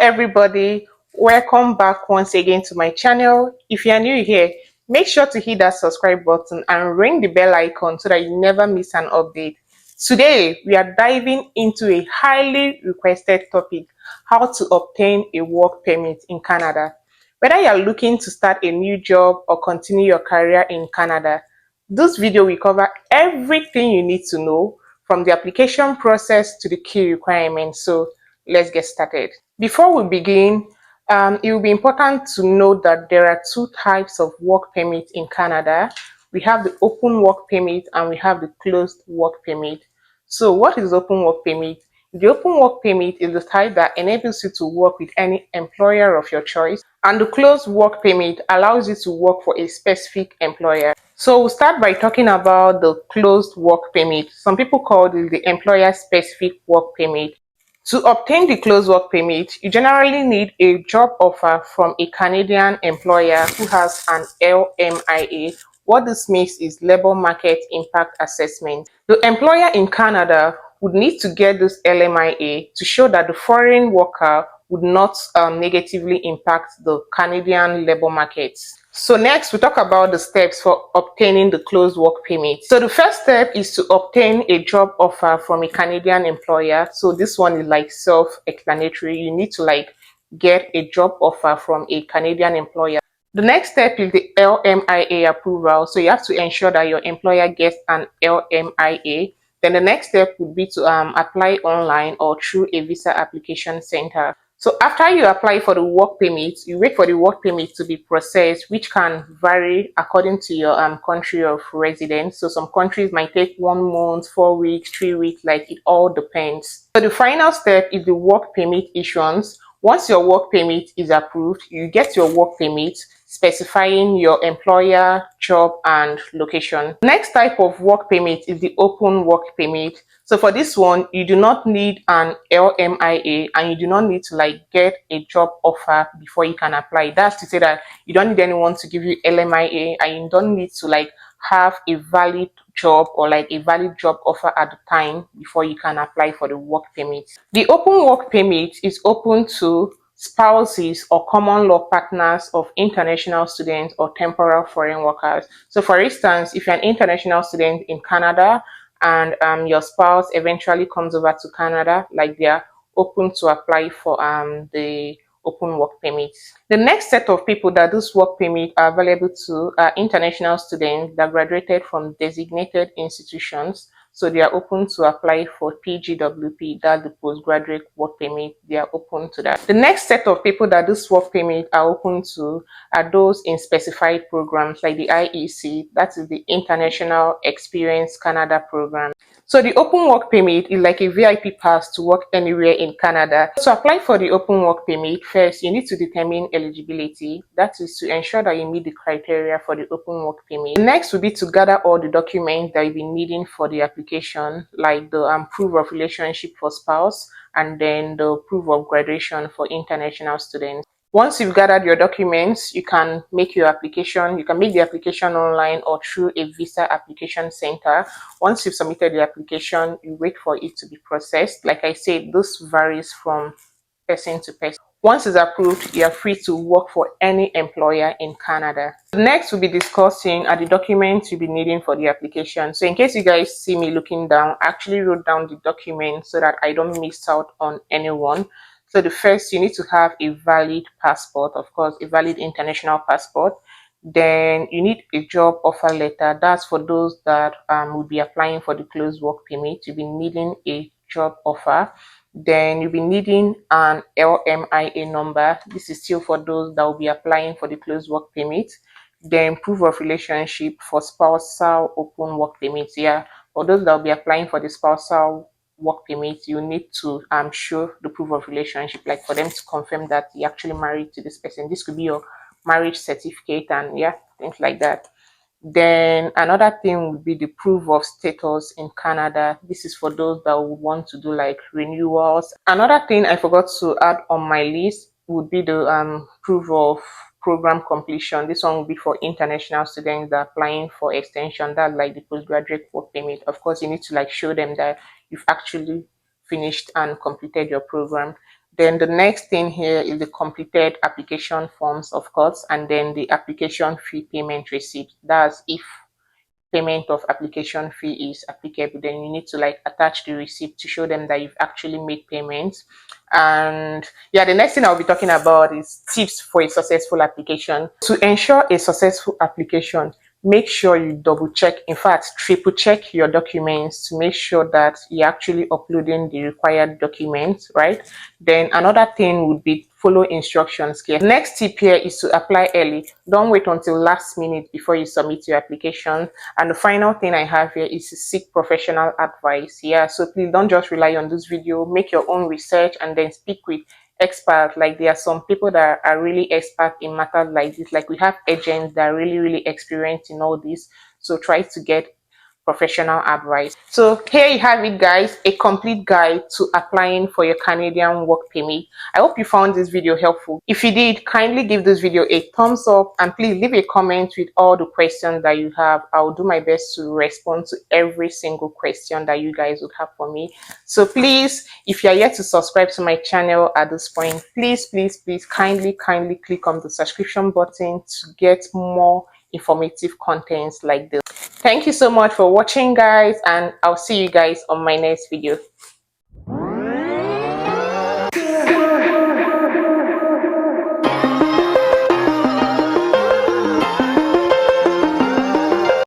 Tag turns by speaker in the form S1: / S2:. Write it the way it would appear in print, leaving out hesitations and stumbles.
S1: everybody, welcome back once again to my channel. If you are new here, make sure to hit that subscribe button and ring the bell icon so that you never miss an update. Today we are diving into a highly requested topic: how to obtain a work permit in Canada. Whether you are looking to start a new job or continue your career in Canada, this video will cover everything you need to know, from the application process to the key requirements. So let's get started. Before we begin, it will be important to note that there are two types of work permit in Canada. We have the open work permit and we have the closed work permit. So what is open work permit? The open work permit is the type that enables you to work with any employer of your choice, and the closed work permit allows you to work for a specific employer. So we'll start by talking about the closed work permit. Some people call it the employer specific work permit. To obtain the closed work permit, you generally need a job offer from a Canadian employer who has an LMIA. What this means is Labor Market Impact Assessment. The employer in Canada would need to get this LMIA to show that the foreign worker would not negatively impact the Canadian labor market. So next, we talk about the steps for obtaining the closed work permit. So the first step is to obtain a job offer from a Canadian employer. So this one is like self-explanatory. You need to get a job offer from a Canadian employer. The next step is the LMIA approval. So you have to ensure that your employer gets an LMIA. Then the next step would be to apply online or through a visa application center. So after you apply for the work permit, you wait for the work permit to be processed, which can vary according to your country of residence. So some countries might take 1 month, 4 weeks, 3 weeks, like it all depends. So the final step is the work permit issuance. Once your work permit is approved, you get your work permit specifying your employer, job, and location. The next type of work permit is the open work permit. So for this one, you do not need an LMIA and you do not need to get a job offer before you can apply. That's to say that you don't need anyone to give you LMIA, and you don't need to have a valid job or a valid job offer at the time before you can apply for the work permit. The open work permit is open to spouses or common law partners of international students or temporary foreign workers. So for instance, if you're an international student in Canada and your spouse eventually comes over to Canada, they are open to apply for the open work permit. The next set of people that this work permit are available to are international students that graduated from designated institutions. So they are open to apply for PGWP, that's the postgraduate work permit. They are open to that. The next set of people that this work permit are open to are those in specified programs like the IEC, that is the International Experience Canada program. So the open work permit is like a VIP pass to work anywhere in Canada. To apply for the open work permit, first you need to determine eligibility. That is to ensure that you meet the criteria for the open work permit. Next will be to gather all the documents that you'll be needing for the application, like the proof of relationship for spouse and then the proof of graduation for international students. Once you've gathered your documents, you can make your application. You can make the application online or through a visa application center. Once you've submitted the application, you wait for it to be processed. Like I said, this varies from person to person. Once it's approved, you are free to work for any employer in Canada. Next, we'll be discussing are the documents you'll be needing for the application. So in case you guys see me looking down, I actually wrote down the documents so that I don't miss out on anyone. So the first, you need to have a valid passport, of course, a valid international passport. Then you need a job offer letter. That's for those that will be applying for the closed work permit. You'll be needing a job offer. Then you'll be needing an LMIA number. This is still for those that will be applying for the closed work permit. Then proof of relationship for spousal open work permit. Yeah, for those that will be applying for the spousal work permit, you need to show the proof of relationship, like for them to confirm that you're actually married to this person. This could be your marriage certificate and yeah, things like that. Then another thing would be the proof of status in Canada. This is for those that would want to do renewals. Another thing I forgot to add on my list would be the proof of program completion. This one will be for international students that are applying for extension. That's like the postgraduate work permit. Of course, you need to show them that you've actually finished and completed your program. Then the next thing here is the completed application forms, of course, and then the application fee payment receipt. That's if payment of application fee is applicable, then you need to like attach the receipt to show them that you've actually made payments. And yeah, the next thing I'll be talking about is tips for a successful application. To ensure a successful application, make sure you double check, in fact triple check your documents to make sure that you're actually uploading the required documents, right? Then another thing would be follow instructions here. Next tip here is to apply early. Don't wait until last minute before you submit your application. And the final thing I have here is to seek professional advice. Yeah, so please don't just rely on this video, make your own research and then speak with experts. Like there are some people that are really expert in matters like this. Like we have agents that are really experienced in all this. So try to get professional advice. So here you have it, guys, a complete guide to applying for your Canadian work permit. I hope you found this video helpful. If you did, kindly give this video a thumbs up and please leave a comment with all the questions that you have. I'll do my best to respond to every single question that you guys would have for me. So please, if you are yet to subscribe to my channel at this point, please kindly click on the subscription button to get more informative contents like this. Thank you so much for watching, guys, and I'll see you guys on my next video.